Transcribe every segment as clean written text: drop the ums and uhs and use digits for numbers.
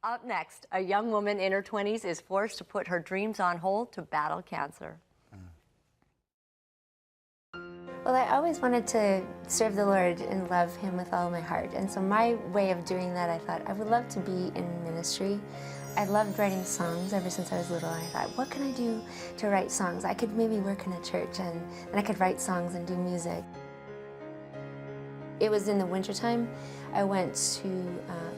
Up next, a young woman in her 20s is forced to put her dreams on hold to battle cancer. Well, I always wanted to serve the Lord and love Him with all my heart. And so my way of doing that, I thought, I would love to be in ministry. I loved writing songs ever since I was little. And I thought, what can I do to write songs? I could maybe work in a church and I could write songs and do music. It was in the wintertime. I went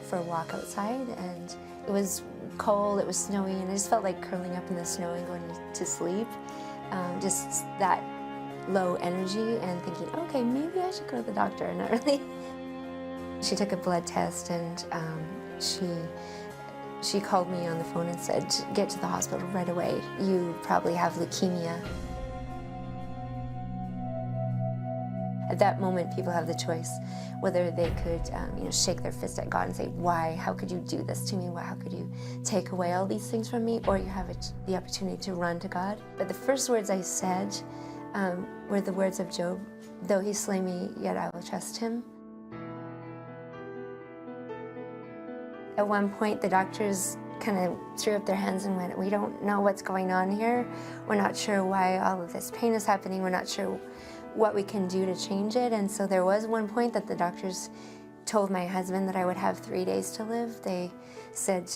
for a walk outside, and it was cold, it was snowy, and I just felt like curling up in the snow and going to sleep. Just that low energy and thinking, okay, maybe I should go to the doctor, and not really. She took a blood test, and she called me on the phone and said, get to the hospital right away. You probably have leukemia. At that moment, people have the choice whether they could shake their fist at God and say, why? How could you do this to me? Why? How could you take away all these things from me? Or you have the opportunity to run to God. But the first words I said were the words of Job, though he slay me, yet I will trust him. At one point, the doctors kind of threw up their hands and went, we don't know what's going on here. We're not sure why all of this pain is happening. We're not sure what we can do to change it. And so there was one point that the doctors told my husband that I would have 3 days to live. They said,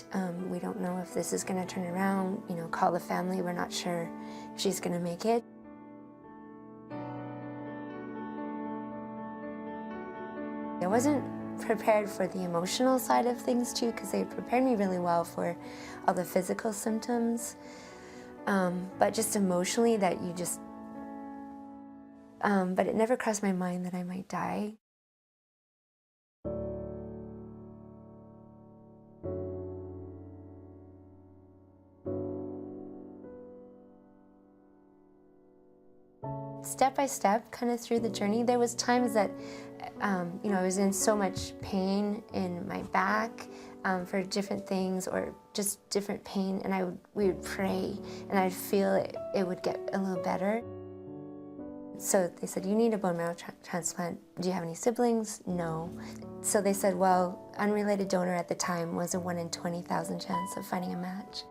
we don't know if this is going to turn around, call the family. We're not sure if she's going to make it. I wasn't prepared for the emotional side of things too, because they prepared me really well for all the physical symptoms. But just emotionally, that you just but it never crossed my mind that I might die. Step by step, kind of through the journey, there was times that, I was in so much pain in my back for different things, or just different pain, and we would pray, and I'd feel it would get a little better. So they said, you need a bone marrow transplant. Do you have any siblings? No. So they said, well, unrelated donor at the time was a 1 in 20,000 chance of finding a match.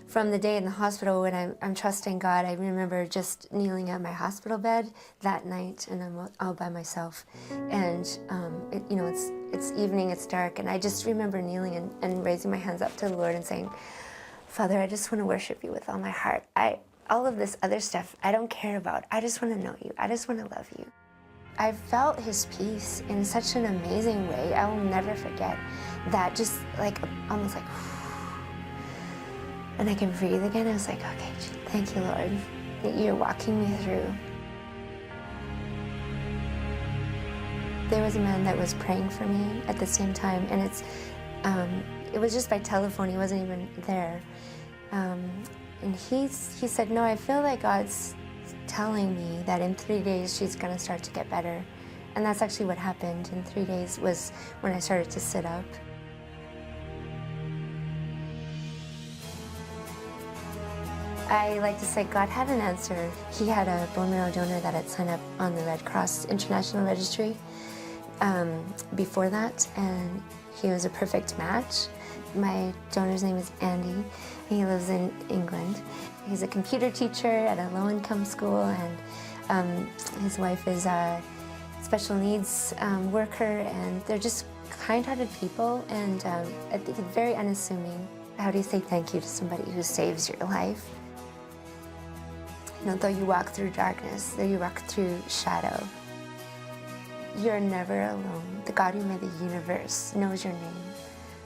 From the day in the hospital when I'm trusting God, I remember just kneeling at my hospital bed that night, and I'm all by myself. And it's evening, it's dark, and I just remember kneeling and raising my hands up to the Lord and saying, Father, I just want to worship you with all my heart. All of this other stuff I don't care about. I just want to know you. I just want to love you. I felt his peace in such an amazing way. I will never forget that, just like almost like, and I can breathe again. I was like, okay, thank you, Lord, that you're walking me through. There was a man that was praying for me at the same time, and it was just by telephone. He wasn't even there. And he said, no, I feel like God's telling me that in 3 days she's going to start to get better. And that's actually what happened. In 3 days was when I started to sit up. I like to say God had an answer. He had a bone marrow donor that had signed up on the Red Cross International Registry before that, and he was a perfect match. My donor's name is Andy. He lives in England. He's a computer teacher at a low-income school, and his wife is a special needs worker, and they're just kind-hearted people, and I think it's very unassuming. How do you say thank you to somebody who saves your life? Though you walk through darkness, though you walk through shadow, you're never alone. The God who made the universe knows your name.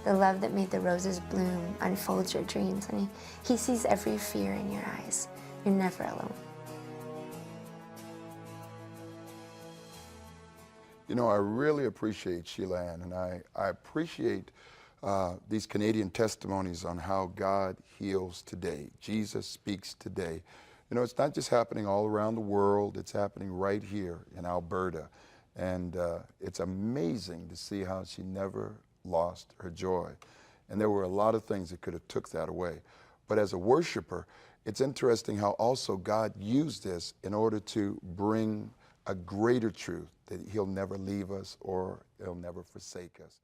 The love that made the roses bloom unfolds your dreams, and he sees every fear in your eyes. You're never alone. I really appreciate Sheila Ann, and I appreciate these Canadian testimonies on how God heals today. Jesus speaks today. It's not just happening all around the world, it's happening right here in Alberta. And it's amazing to see how she never lost her joy. And there were a lot of things that could have took that away. But as a worshiper, it's interesting how also God used this in order to bring a greater truth that He'll never leave us or He'll never forsake us.